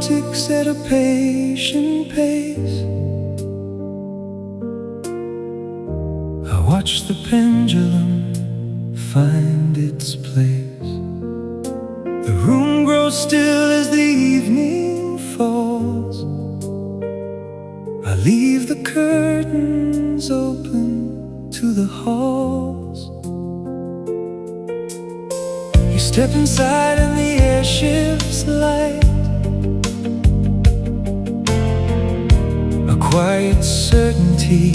ticks at a patient pace. I watch the pendulum find its place. The room grows still as the evening falls. I leave the curtains open to the halls. You step inside and the air shifts light. A quiet certainty,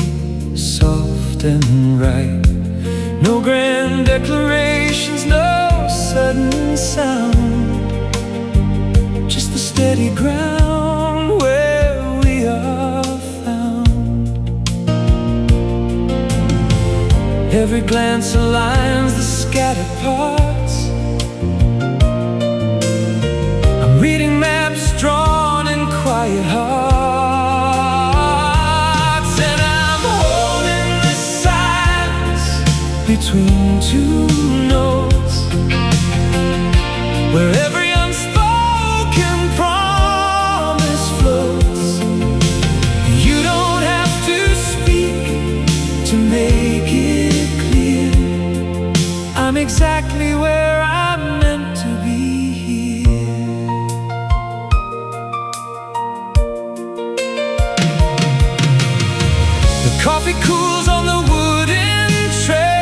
soft and right. No grand declarations, no sudden sound. Just the steady ground where we are found. Every glance aligns the scattered parts. I'm reading maps drawn in quiet hearts. Between two notes, where every unspoken promise floats. You don't have to speak to make it clear. I'm exactly where I'm meant to be here. The coffee cools on the wooden tray.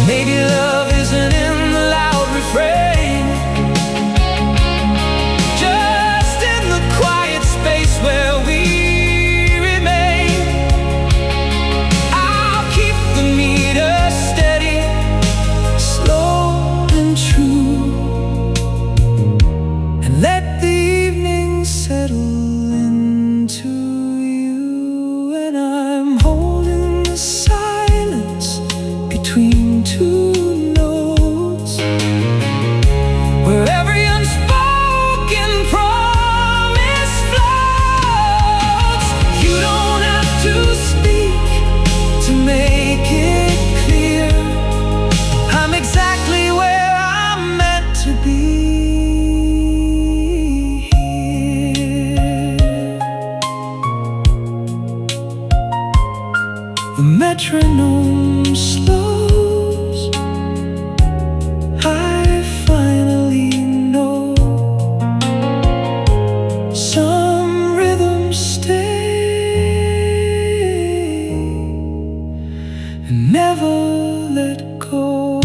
Maybe love isn't in the loud refrain, just in the quiet space where we remain. I'll keep the meter steady, slow and true, and let the evening settle into you. And I'm holding the silence between two notes, where every unspoken promise floats. You don't have to speak to make it clear. I'm exactly where I'm meant to be here. The metronome slows. I finally know some rhythms stay and never let go.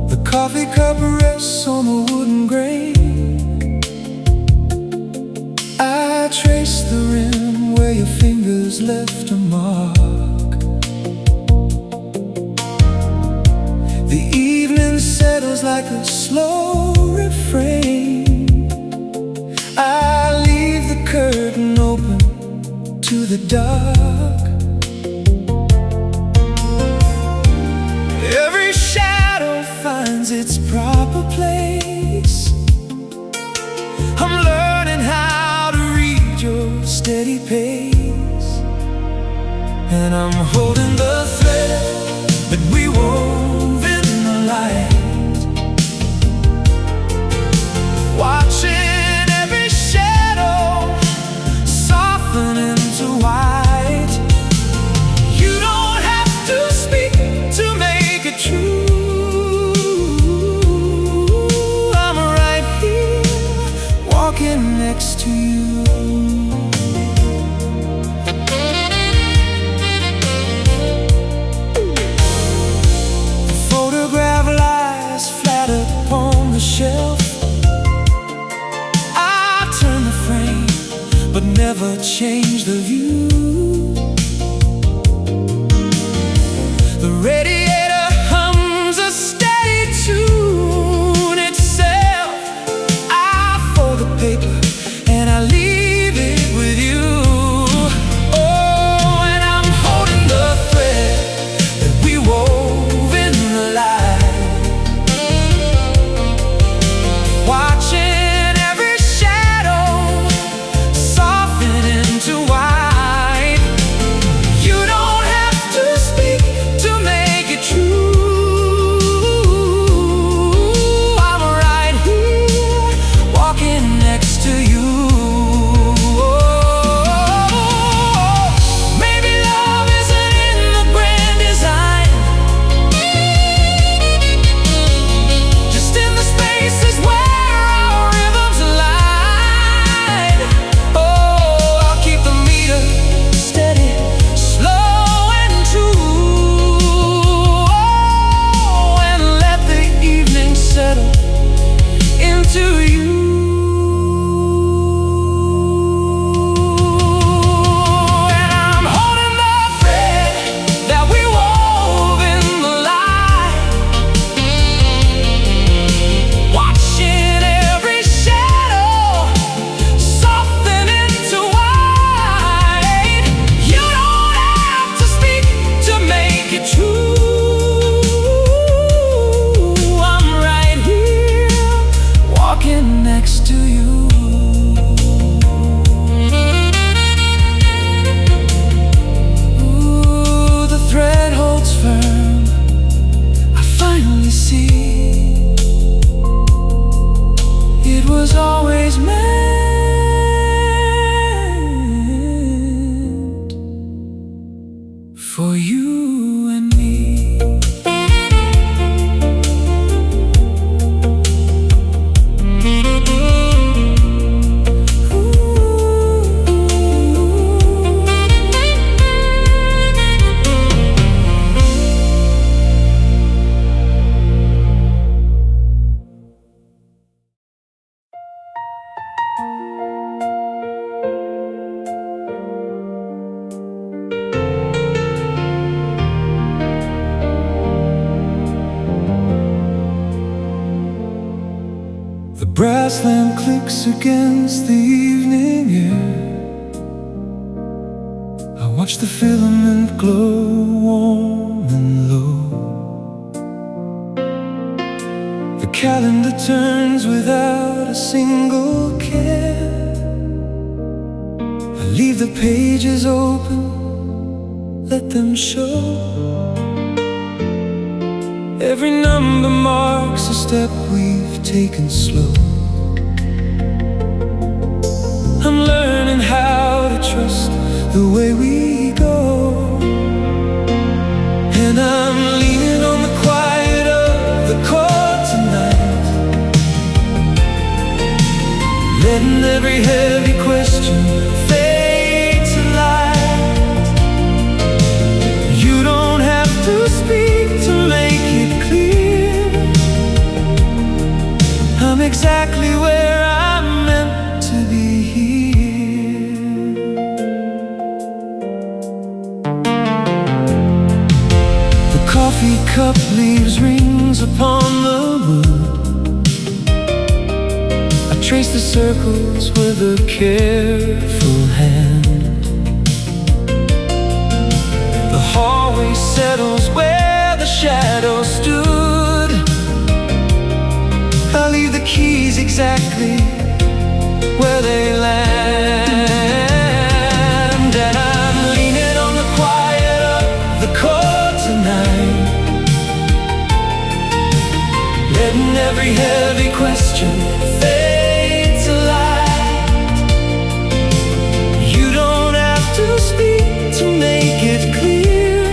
The coffee cup rests on the wooden grain. I trace the rim where your fingers left a mark. The evening settles like a slow refrain. I leave the curtain open to the dark. Every shadow finds its its proper place. I'm learning how to read your steady pace, and I'm holding the thread that we wove in the light, watching every shadow soften into white. You don't have to speak to make it true. I'm right here, walking next to you. Shelf, I turn the frame, but never change the view. The radiator hums a steady tune itself. I fold the paper and I leave it with you. Oh, and I'm holding the thread that we wove in the light, watching every shadow soften into white. You don't have to speak to make it true. I'm right here, walking next to you. Maybe love isn't in the grand design, just in the spaces where next to you. Ooh, the thread holds firm. I finally see it was always meant for you and me. The brass lamp clicks against the evening air. I watch the filament glow warm and low. The calendar turns without a single care. I leave the pages open, let them show. Every number marks a step we've taken slow. I'm learning how to trust the way we go, and I'm leaning on the quiet of the chord tonight, letting every heavy question fade to light. You don't have to speak to make it clear. I'm exactly where I'm meant to be here. The coffee cup leaves rings upon the wood. I trace the circles with a careful hand. The hallway settles where the shadow stood. keys exactly where they land. And I'm leaning on the quiet of the chord tonight, letting every heavy question fade to light. You don't have to speak to make it clear.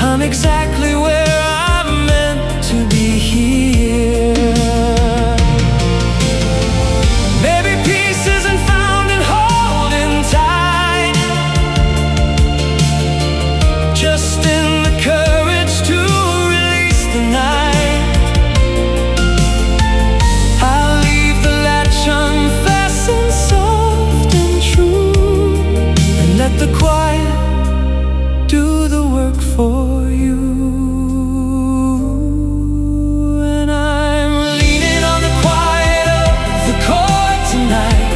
I'm exactly where I'm meant to be here. Maybe peace isn't found in holding tight, just in the courage to release the night. I'll leave the latch unfastened, soft and true, and let the quiet do the work for you. And I'm leaning on the quiet of the chord tonight,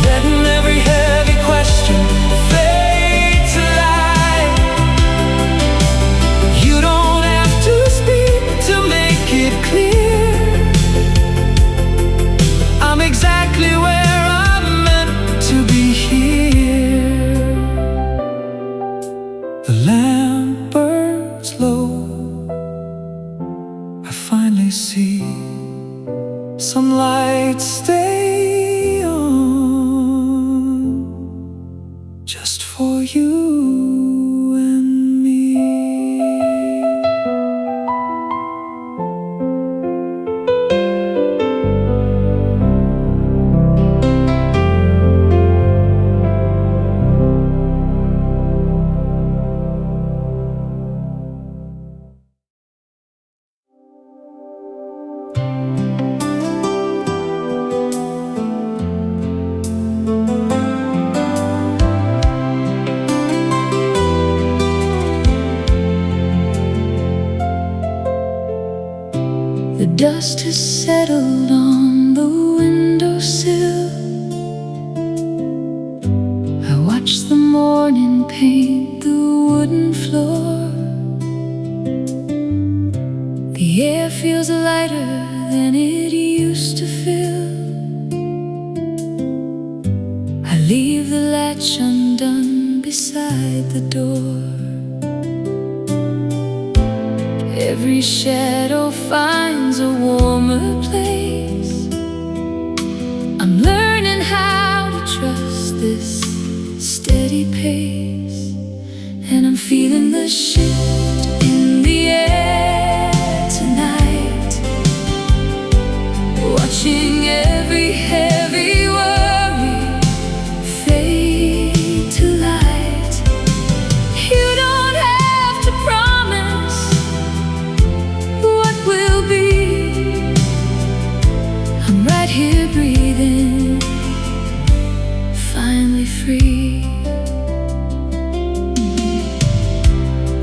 letting every heavy question fade to light. You don't have to speak to make it clear. I'm exactly where I'm meant to be here. The lamp burns low. I finally see some lights stay on, just for you and me. The dust has settled on the windowsill. I watch the morning paint the wooden floor. The air feels lighter than it used to feel. I leave the latch undone beside the door. Every shadow finds a warmer place. I'm learning how to trust this steady pace, and I'm feeling the shift in the air tonight, watching every heavy worry fade to light. You don't have to promise what will be. I'm right here breathing, finally free.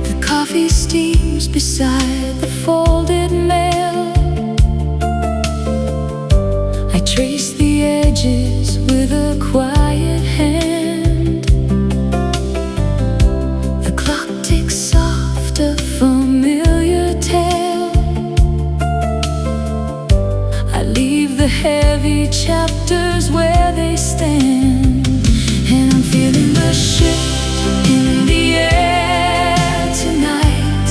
The coffee steams beside the folded mail. I trace the edges with a quiet hand. The clock ticks soft, a familiar tale. I leave the heavy chapters where they stand, and I'm feeling the shift in the air tonight,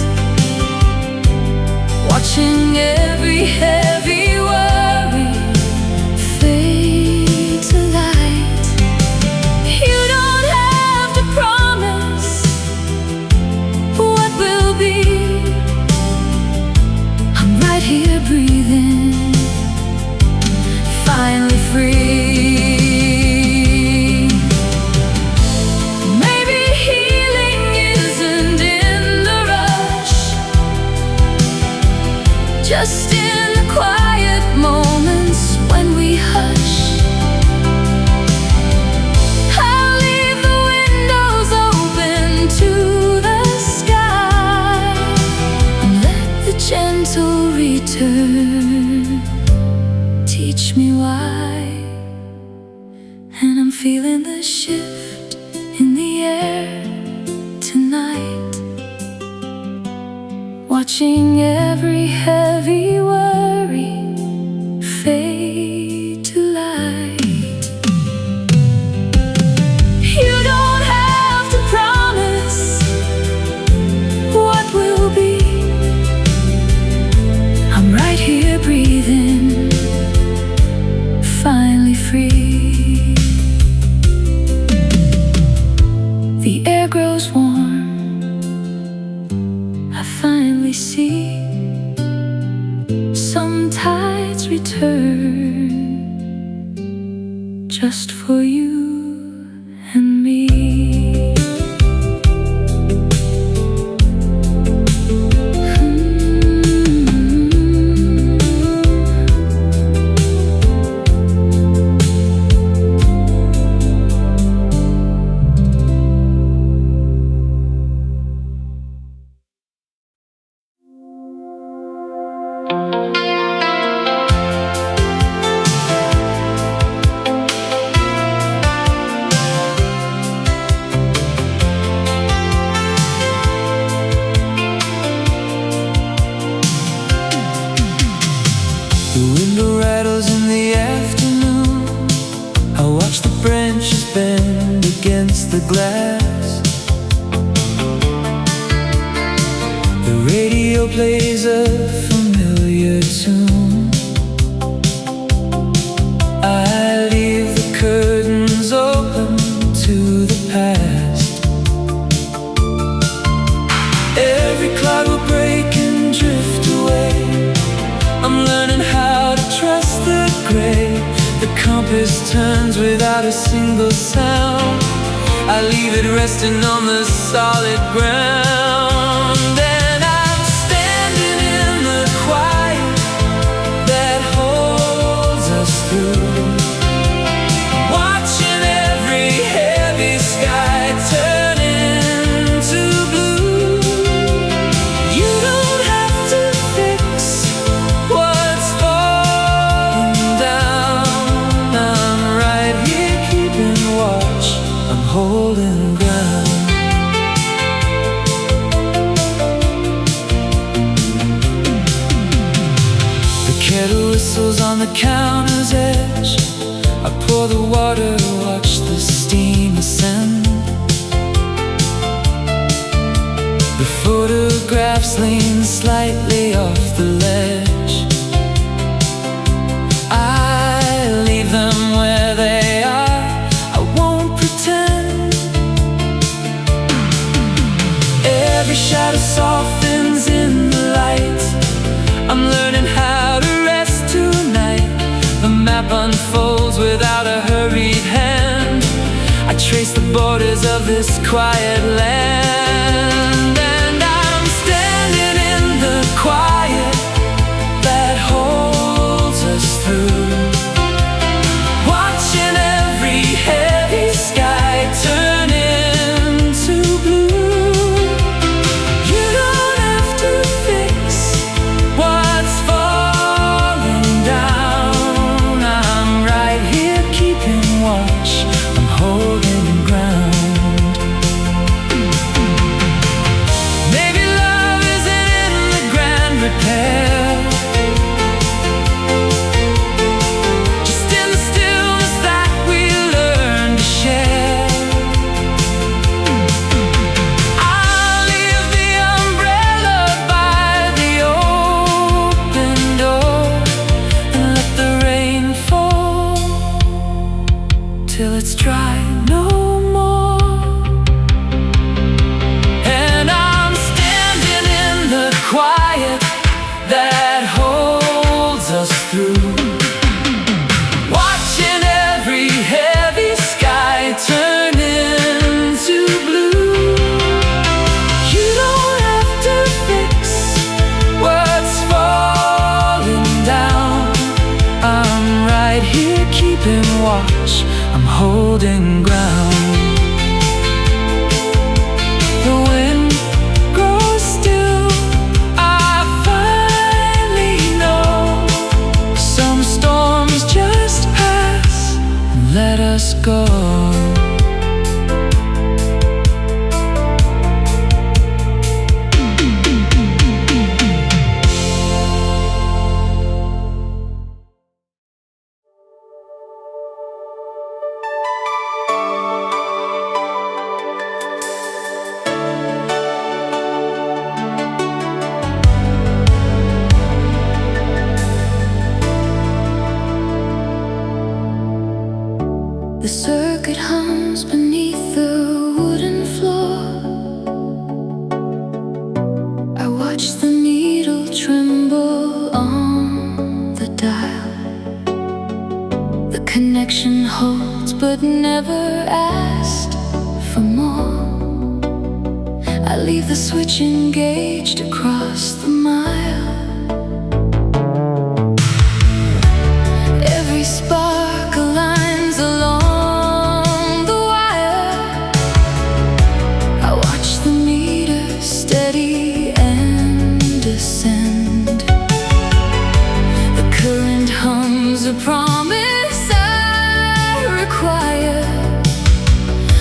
watching every heavy worry fade to light. You don't have to promise what will be. I'm right here breathing, finally free. Maybe healing isn't in the rush, just in the quiet moments when we hush. I'll leave the windows open to the sky, and let the gentle return teach me why. And I'm feeling the shift in the air tonight, watching every heavy worry fade to light. You don't have to promise what will be. I'm right here breathing, finally free. The air grows warm, I finally see some tides return just for you and me. The window rattles in the afternoon. I watch the branches bend against the glass. The radio plays a familiar tune. I leave the curtains open to the past. Every cloud will break and drift away. I'm learning how to trust the gray. The compass turns without a single sound. I leave it resting on the solid ground. And I'm standing in the quiet that holds us through, watching every heavy sky turn into blue. You don't have to fix what's falling down. I'm right here keeping watch, I'm holding ground. The kettle whistles on the counter's edge. I pour the water, watch the steam ascend. The photographs lean slightly off the ledge. I leave them where they are, I won't pretend. Every shadow softens in the light. I'm learning how to rest tonight. The map unfolds without a hurried hand. I trace the borders of this quiet land. And I'm standing in the quiet that holds us through, watching every heavy sky turn into blue. You don't have to fix what's falling down. I'm right here keeping watch, I'm holding ground. Maybe love isn't in the grand repair, just in the stillness that we learn to share. I'll leave the umbrella by the open door and let the rain fall till it's dry no more. And I'm standing in the quiet that holds us through, watching every heavy sky turn into blue. You don't have to fix what's falling down. I'm right here keeping watch, I'm holding ground. The wind grows still, I finally know some storms just pass and let us go. reach engaged across the mile. Every spark aligns along the wire. I watch the meter steady and descend. The current hums a promise I require.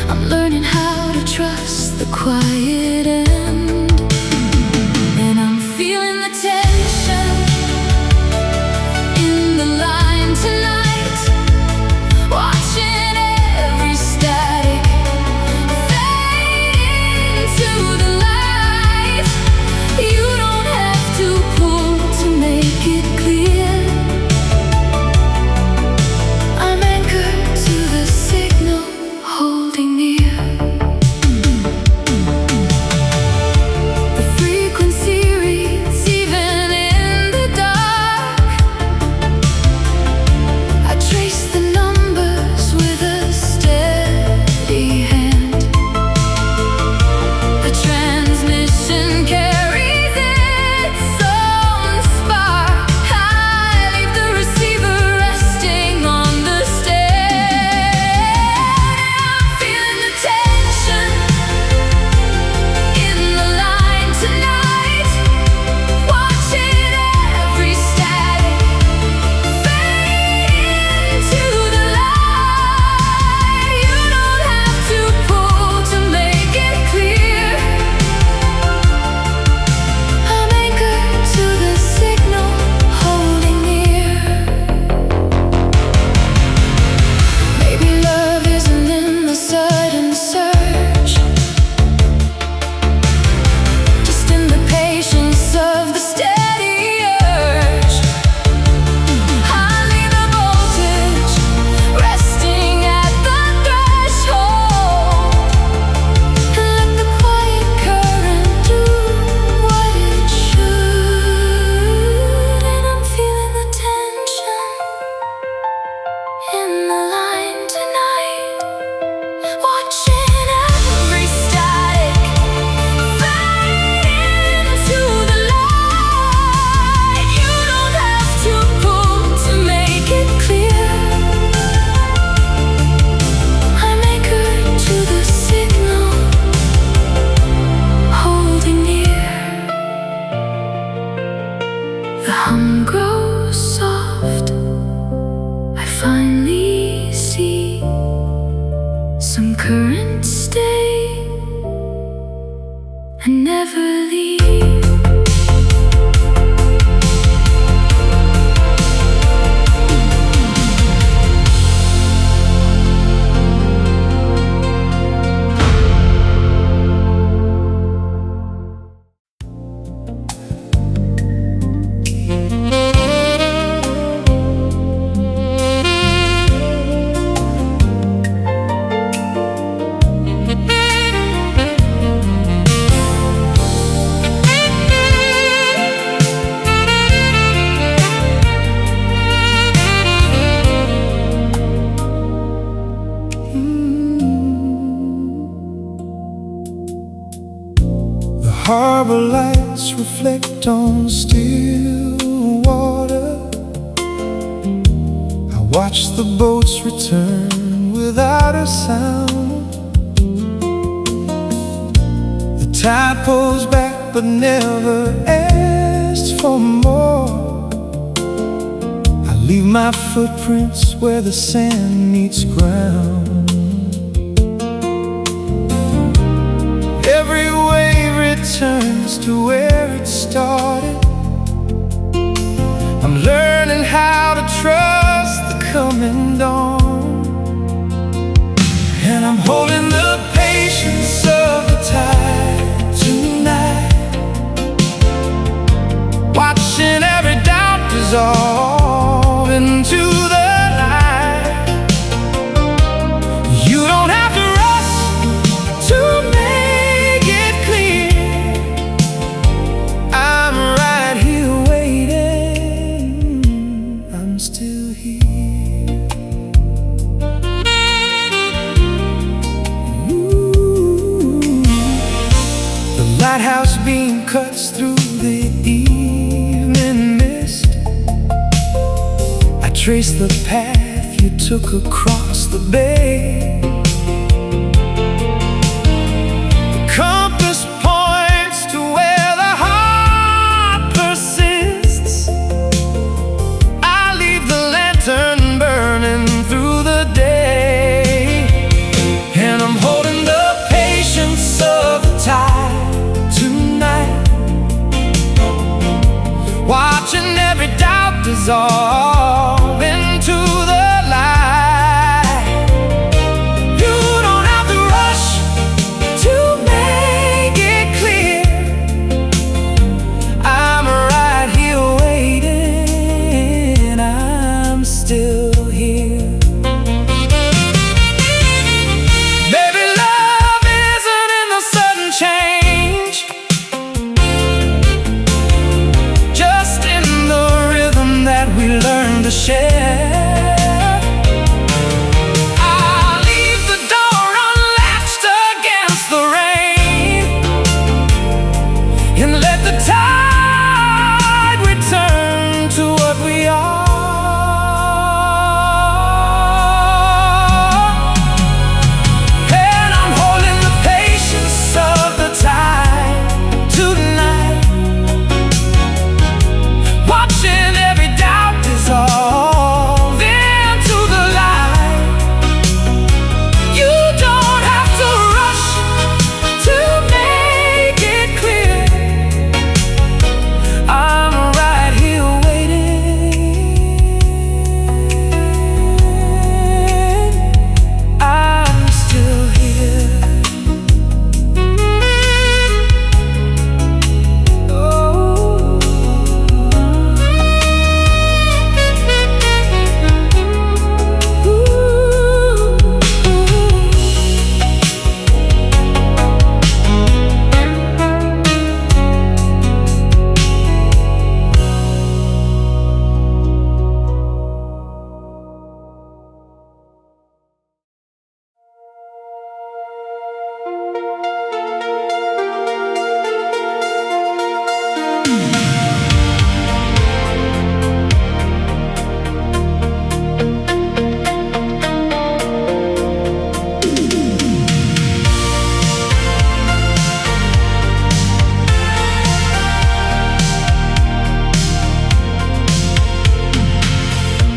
I'm learning how to trust the quiet end. And I'm feeling the tension in the line tonight, watching every static fade into the light. You don't have to pull to make it clear. I'm anchored to the signal, holding near. The frequency reads even in the dark. I trace the numbers with a steady hand. The transmission carries its own spark. I leave the receiver resting on the stand. I'm feeling the tension in the line tonight, watching every static fade into the light. You don't have to pull to make it clear. I'm anchored to the signal, holding near. Maybe love isn't in the sudden surge, just in the patience of the steady urge. I leave the voltage resting at the threshold, and let the quiet current do what it should. And I'm feeling the tension in the line tonight, watching every static fade into the light. You don't have to pull to make it clear. I'm anchored to the signal, holding near. The hum grows soft. I finally see some currents stay and never leave. The harbor lights reflect on still water. I watch the boats return without a sound. The tide pulls back but never asks for more. I leave my footprints where the sand meets ground. Every wave returns to where it started. I'm learning how to trust the coming dawn. And I'm holding the patience of the tide tonight, watching every doubt dissolve into the light. You don't have to rush to make it clear. I'm right here waiting. I'm still here. Ooh. The lighthouse trace the path you took across the bay. The compass points to where the heart persists. I leave the lantern burning through the day, and I'm holding the patience of the tide tonight, watching every doubt dissolve into the light. You don't have to rush to make it clear. I'm right here waiting. I'm still here. Baby, love isn't in the sudden change, just in the rhythm that we learn to share. I'll leave the door unlatched against the rain, and let the tide return to what we are. And I'm holding the patience of the tide tonight, watching every doubt dissolve into the light. You don't have to rush to make it clear. I'm right here waiting. I'm still here.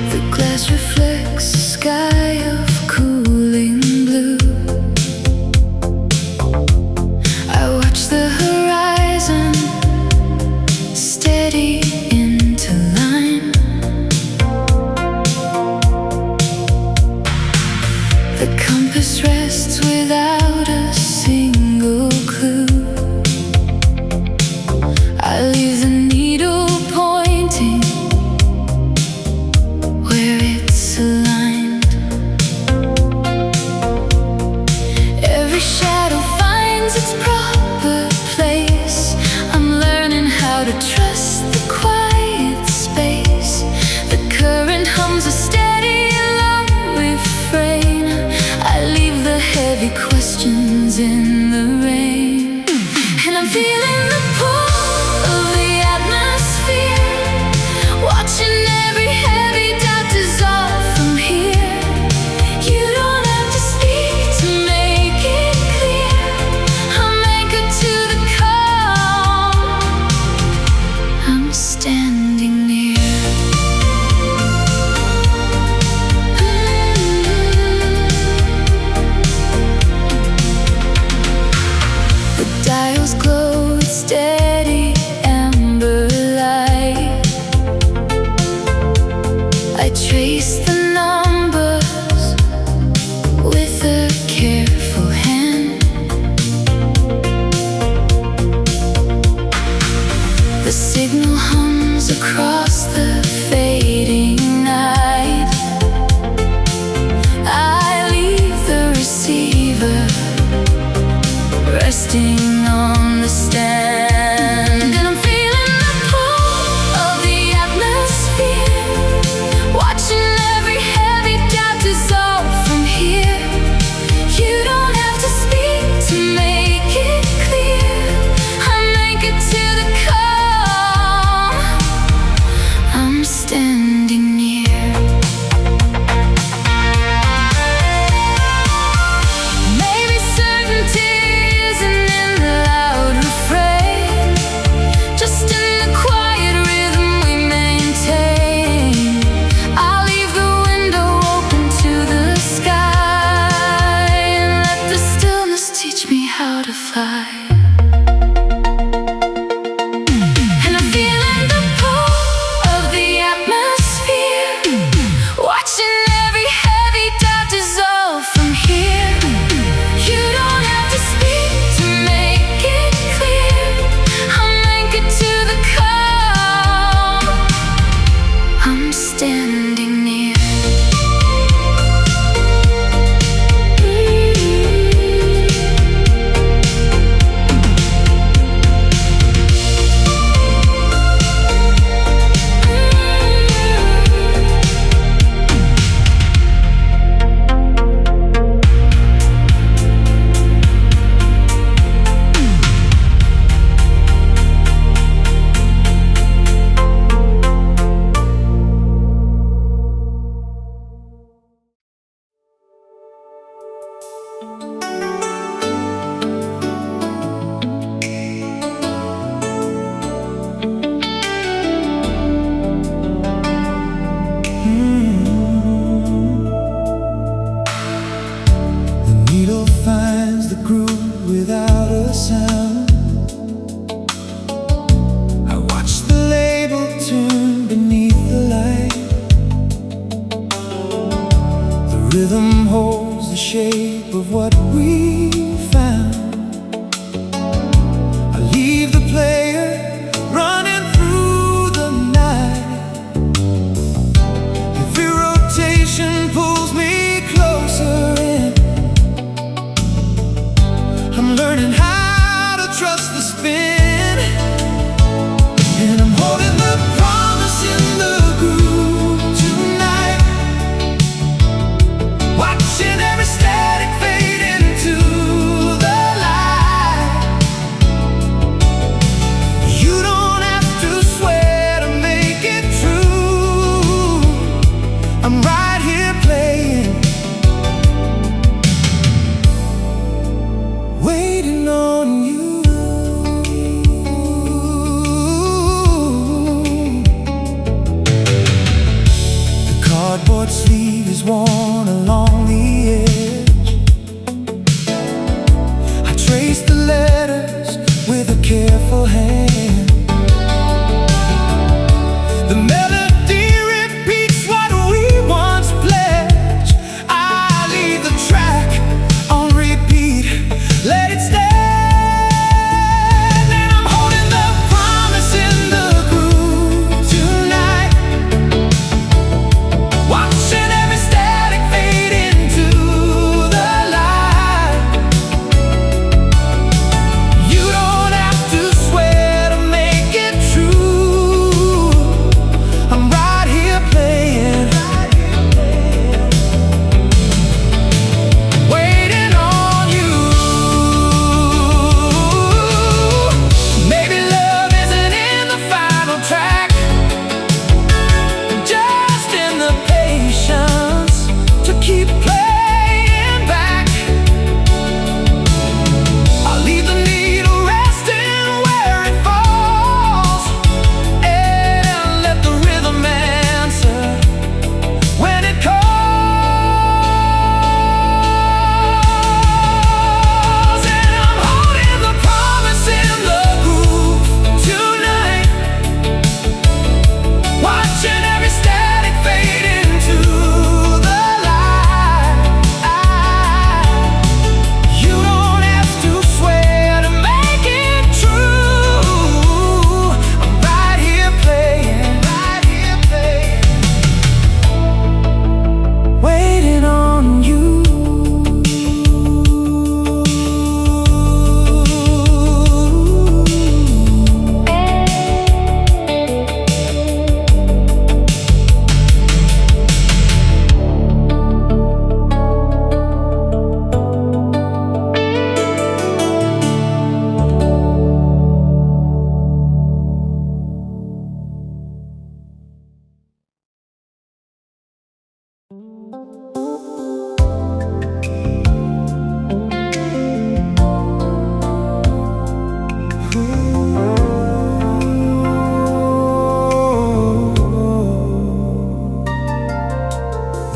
The glass reflects a sky of cooling blue. I watch the horizon steady into line. The compass rests without a single clue. I leave the needle pointing where it's aligned. Every shadow finds its proper place. I'm learning how to trust the quiet space. The current hums a steady low refrain. I leave the heavy questions in the rain, and I'm feeling the pull of the atmosphere, watching every heavy doubt dissolve from here. You don't have to speak to make it clear. I'm anchored to the calm. I'm standing near. The dials glow with steady amber light. I trace the numbers with a careful hand. The signal hums across the fading night. I leave the receiver resting on the stand, and I'm feeling the pull of the atmosphere, watching every heavy doubt dissolve from here. You don't have to speak to make it clear. I'm anchored to the calm. I'm standing near.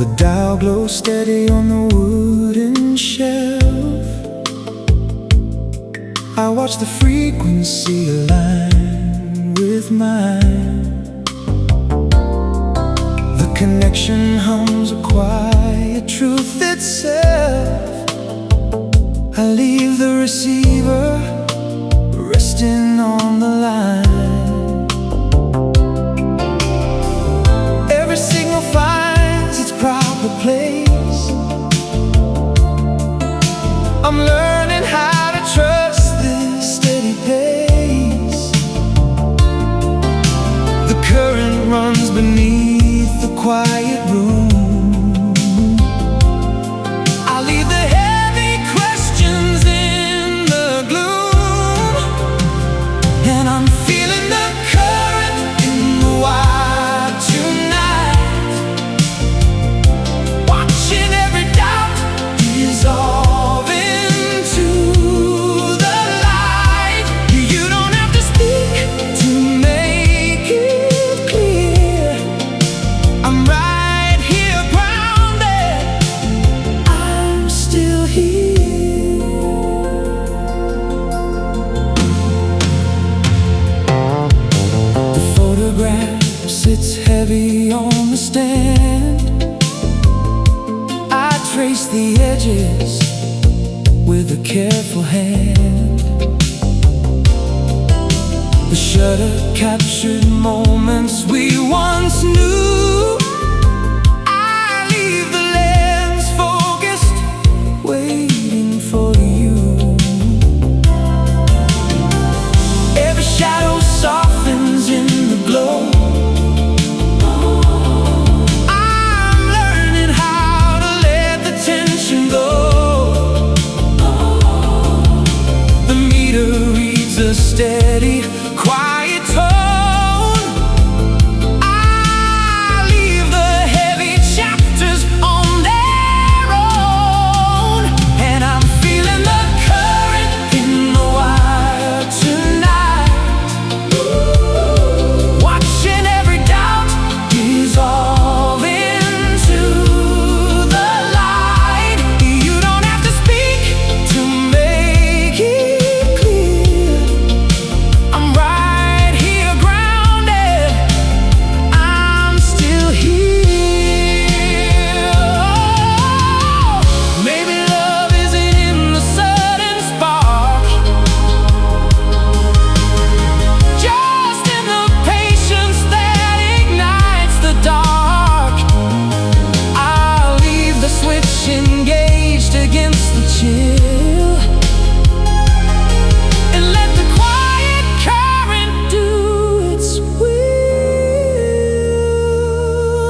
The dial glows steady on the wooden shelf. I watch the frequency align with mine. The connection hums a quiet truth itself. I leave the receiver resting on the line. Every signal finds its proper place. I'm learning how to trust this steady pace. The current runs beneath the quiet room. I leave the heavy questions in the gloom, and I'm feeling the current in the wire tonight, watching every doubt dissolve into the light. You don't have to speak to make it clear. I'm right here grounded. I'm still here. The photograph sits heavy on the stand. I trace the edges with a careful hand. The shutter captured moments we once knew. I leave the lens focused, waiting for you. Every shadow softens in the glow. I'm learning how to let the tension go. The meter reads a steady, quiet tone. I leave the heavy chapters on their own, and I'm feeling the current in the wire tonight, watching every doubt dissolve into the light. You don't have to speak to make it clear. I'm right here grounded. I'm still here. Maybe love isn't in the sudden spark, just in the patience that ignites the dark. I'll leave the switch engaged against the chill, and let the quiet current do its will.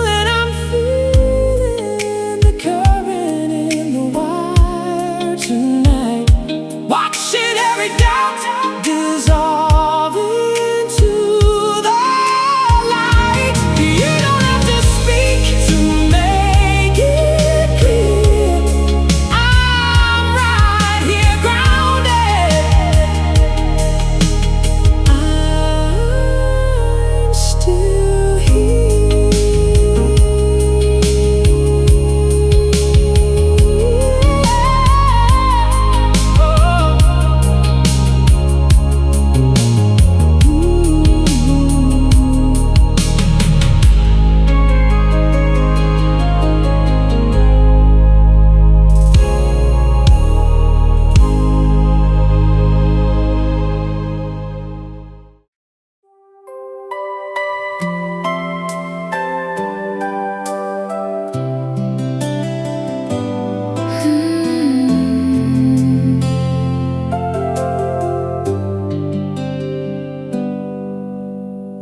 And I'm feeling the current in the wire tonight, watching every doubt dissolve into the light. You don't have to speak to make it clear. I'm right here grounded. I'm still here.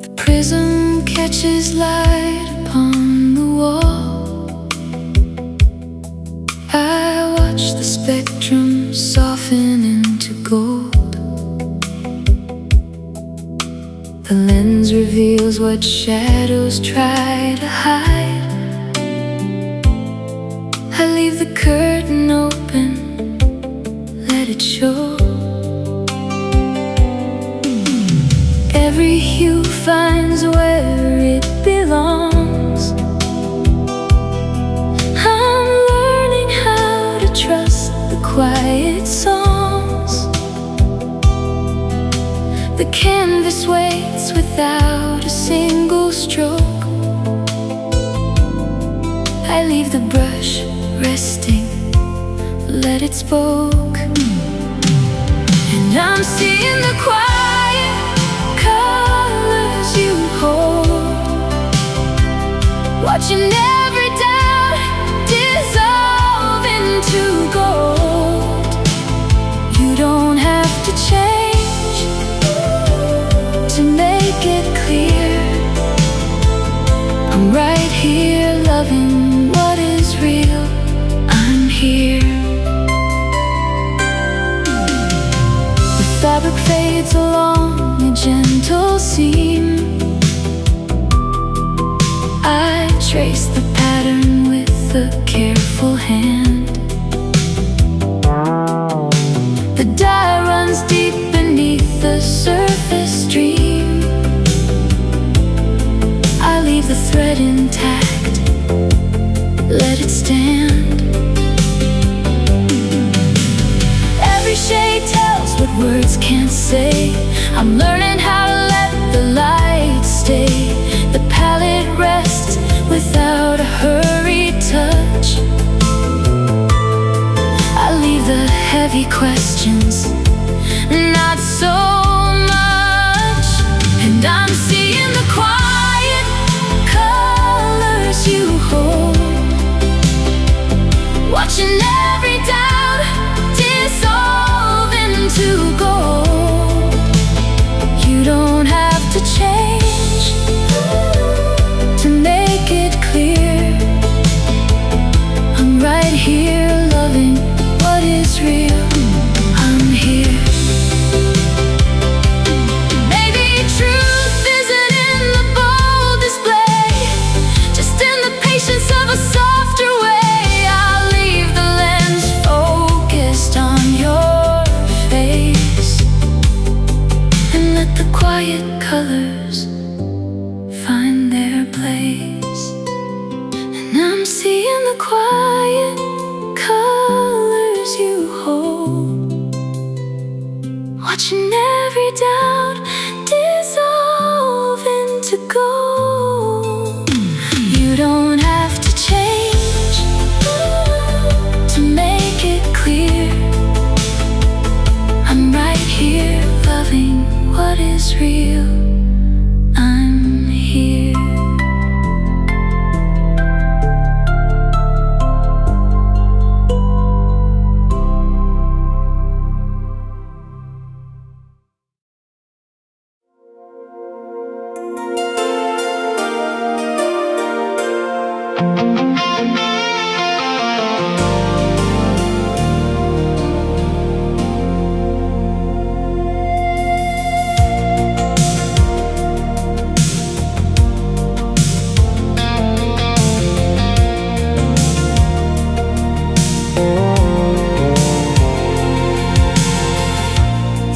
The prism catches light upon the wall. I watch the spectrum soften into gold. The lens reveals what shadows try to hide. I leave the curtain open, let it show. Every hue finds where it belongs. canvas waits without a single stroke. I leave the brush resting, let it spoke. And I'm seeing the quiet colors you hold, watching every doubt dissolve into gold. You don't have to change to make it clear. I'm right here loving what is real. I'm here. The fabric fades along a gentle seam. I trace the pattern with a careful hand. The dye runs deep beneath the surface stream. I leave the thread intact, let it stand. Every shade tells what words can't say. I'm learning how to let the light stay. The palette rests without a hurried touch. I leave the heavy questions, not so much. And I'm seeing the quiet colors you hold, watching every doubt dissolve into gold. You don't have to change to make it clear. I'm right here loving what is real. I'm here. Maybe truth isn't in the bold display, just in the patience of a softer way. I'll leave the lens focused on your face, and let the quiet colors find their place. And I'm seeing the quiet colors you hold, watching every doubt dissolve into gold. You don't have to change to make it clear. I'm right here loving what is real. I'm here.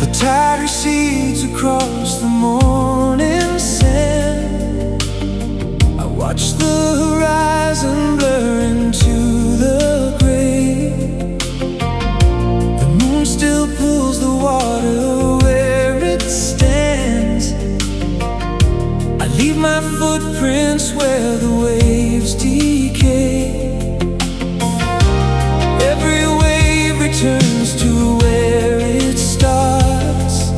The tide recedes across the morning sand. I watch the horizon blur into the gray. The moon still pulls the water where it stands. I leave my footprints where the waves decay. Every wave returns to where it starts.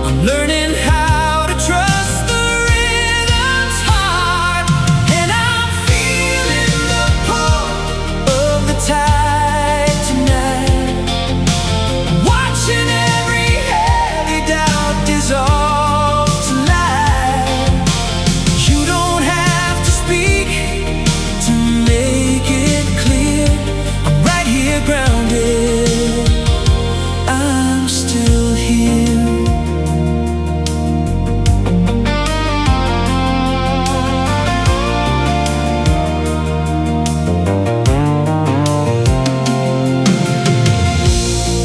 I'm learning how to trust the rhythm's heart, and I'm feeling the pull of the tide tonight. Watching every heavy doubt dissolve to light. You don't have to speak to make it clear. I'm right here grounded. I'm still here.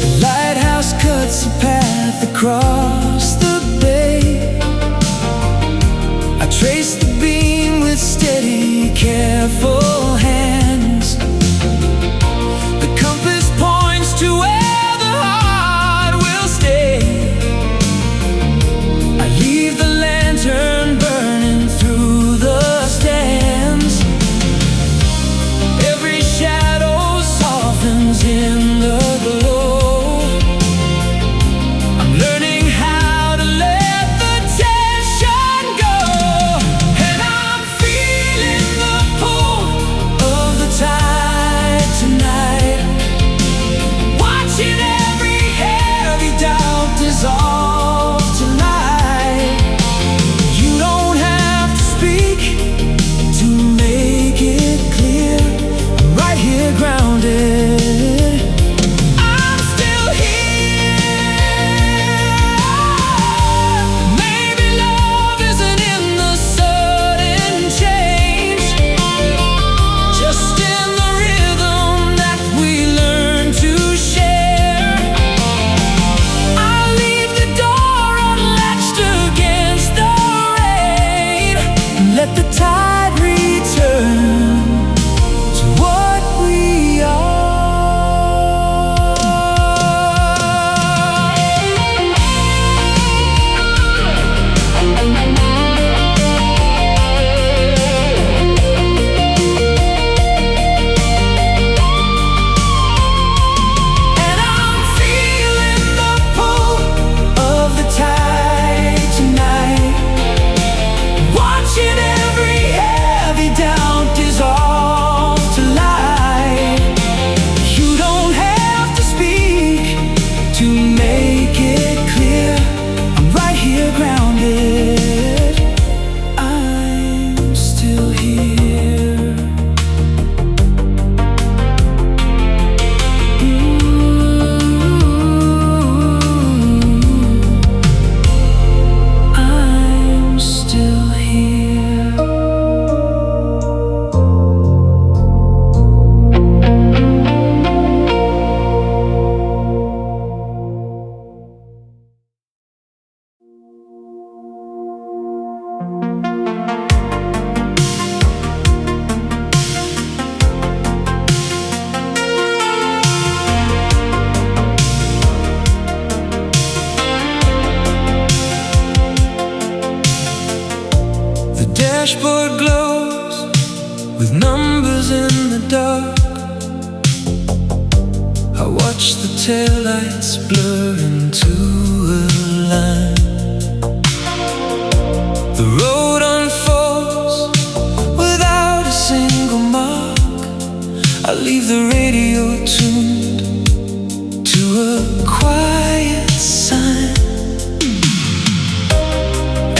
The lighthouse cuts a path across the bay. I trace the beam with steady, careful hands. The compass points to where the heart will stay. dashboard glows with numbers in the dark. I watch the taillights blur into a line. The road unfolds without a single mark. I leave the radio tuned to a quiet sign.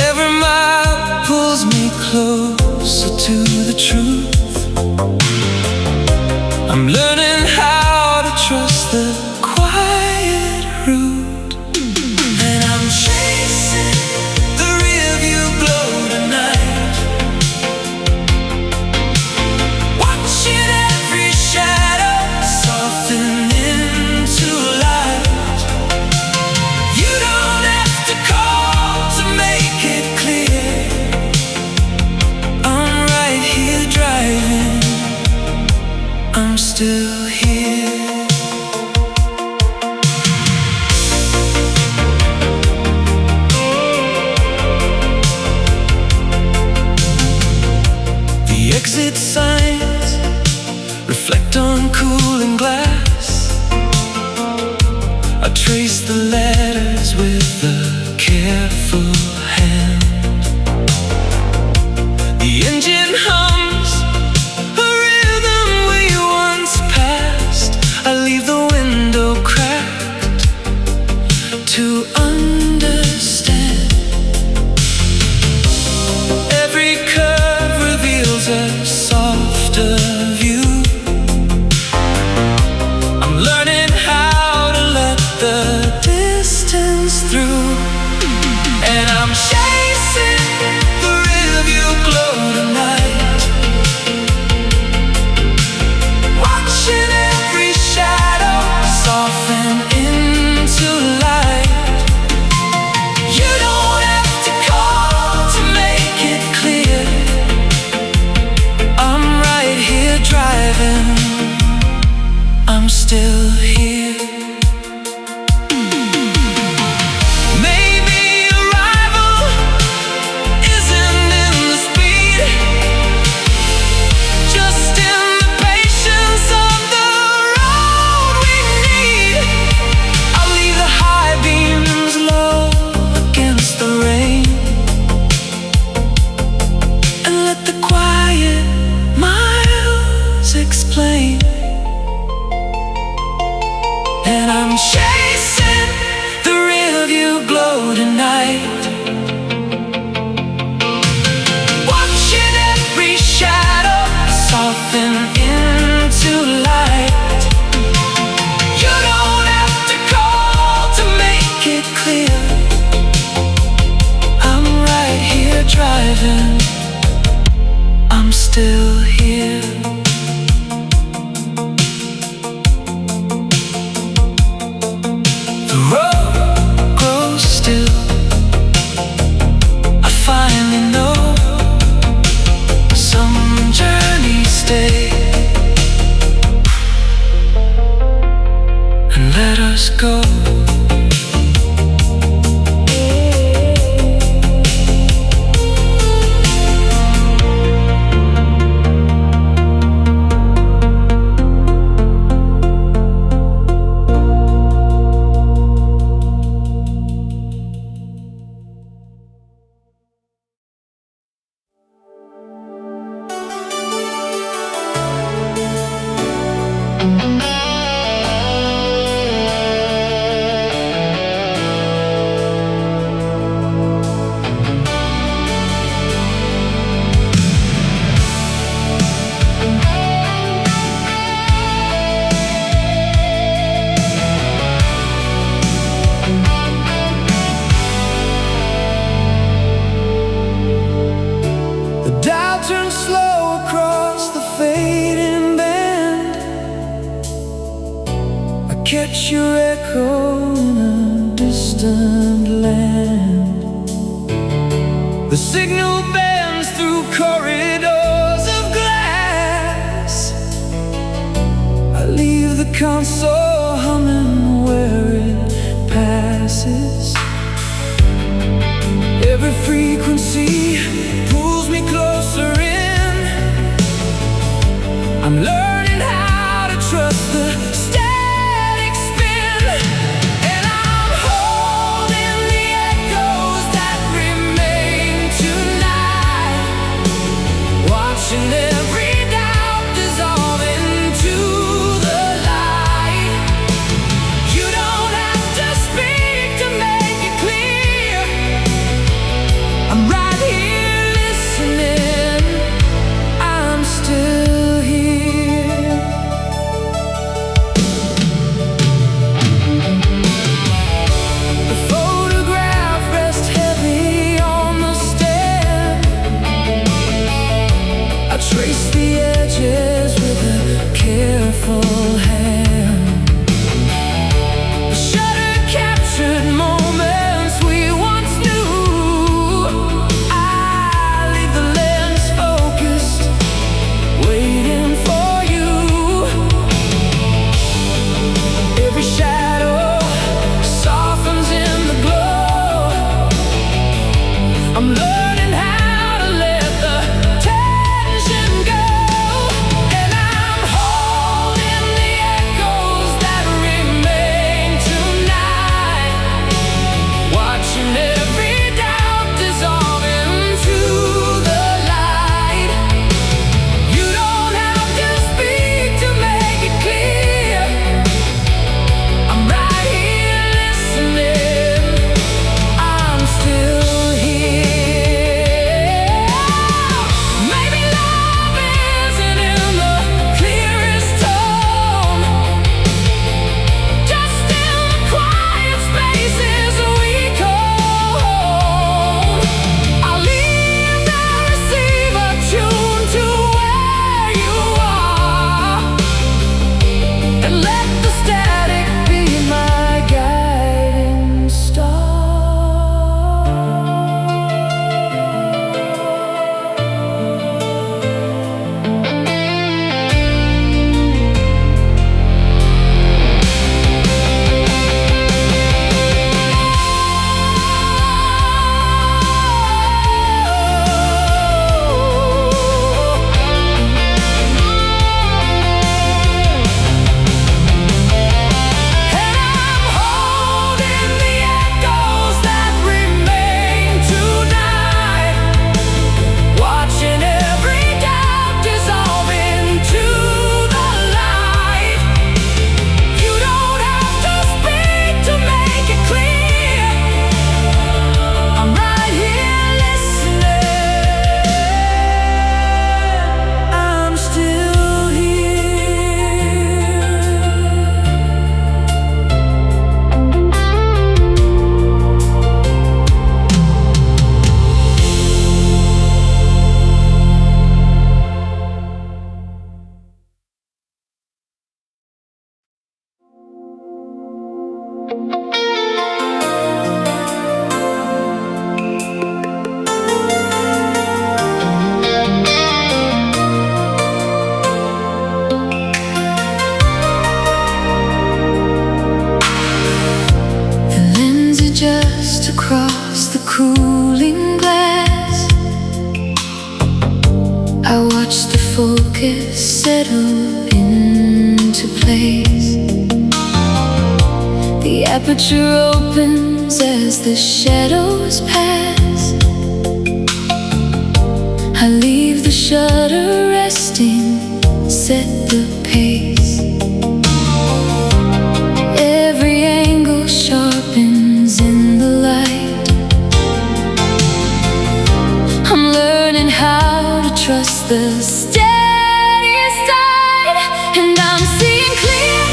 Every mile pulls me closer to the truth. I'm learning how to trust the quiet route. And I'm chasing the rearview glow tonight, watching every shadow soften into light. You don't have to call to make it clear. I'm right here driving, I'm still here. The exit signs reflect on cooling glass. I trace the letters with a careful hand. The engine hums a rhythm we once passed. I leave the window cracked to understand. Every curve reveals a softer view. I'm learning how to let the distance through. And I'm chasing the rearview glow tonight, watching every shadow soften into light. You don't have to call to make it clear. I'm right here driving, I'm still here. Maybe arrival isn't in the speed, just in the patience of the road we need. I'll leave the high beams low against the rain, and let the quiet miles explain. And I'm chasing the rearview glow tonight, watching every shadow soften into light. You don't have to call to make it clear. I'm right here driving, I'm still here. The road grows still. I finally know some journeys stay and let us go. Catch your echo in a distant land. The signal bends through corridors of glass. I leave the console humming where it passes. Every frequency pulls me closer trace the edges with a careful hand. The shutter captured moments we once knew. I leave the lens focused, waiting for you. Every shadow softens in the glow. I'm learning how to let the tension go, and I'm holding the echoes that remain tonight, watching every doubt dissolve into the light. You don't have to speak to make it clear. I'm right here listening. I'm still here. Maybe love isn't in the clearest tone, just in the quiet spaces we call home. I'll leave the receiver tuned to where you are, and let the static be my guiding star. And I'm holding the echoes that remain tonight, watching every doubt dissolve into the light. You don't have to speak to make it clear. I'm right here listening. I'm still here. The lens adjusts across the cooling glass. I watch the focus settle into place. The aperture opens as the shadows pass. I leave the shutter resting, set the pace. Every angle sharpens in the light. I'm learning how to trust the steadiest tide, and I'm seeing clear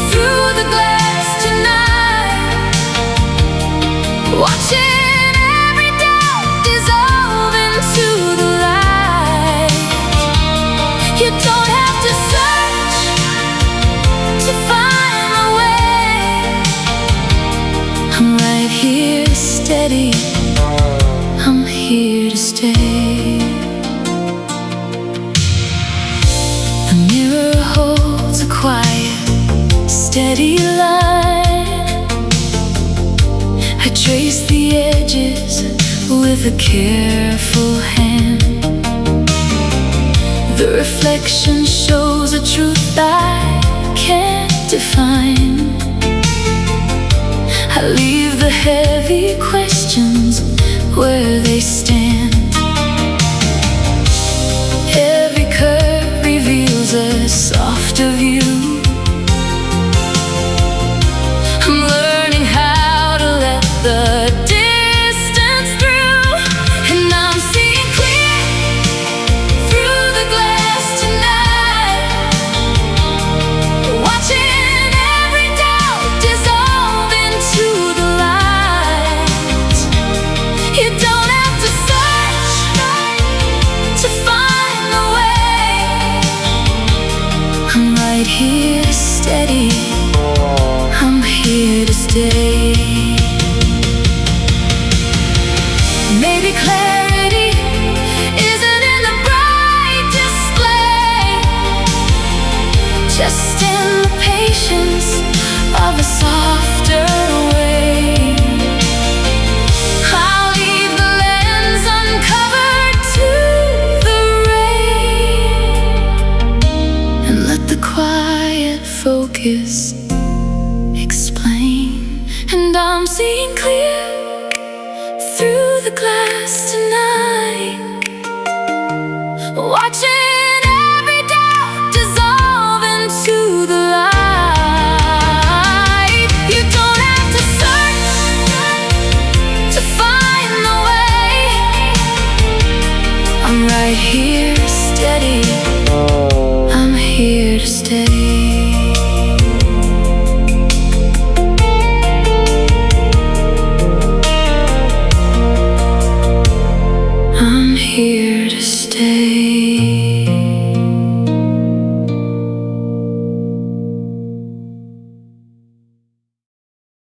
through the glass tonight, watching every doubt dissolve into the light. You don't have to search to find my way. I'm right here steady. I'm here to stay. The mirror holds a quiet, steady line. I trace the edges with a careful hand. The reflection shows a truth I can't define. I leave the heavy questions where they stand. Every curve reveals a softer view. I'm learning how to let the distance through, and I'm seeing clear through the glass tonight, watching every doubt dissolve into the light. You don't have to say here steady, I'm here to stay. Maybe clarity isn't in the bright display, just in the patience of a softer way. I'll leave the lens uncovered to the rain, and let the quiet focus explain. And I'm seeing clear through the glass tonight, watching every doubt dissolve into the light. You don't have to search to find the way. I'm right here steady, I'm here to stay. I'm here to stay.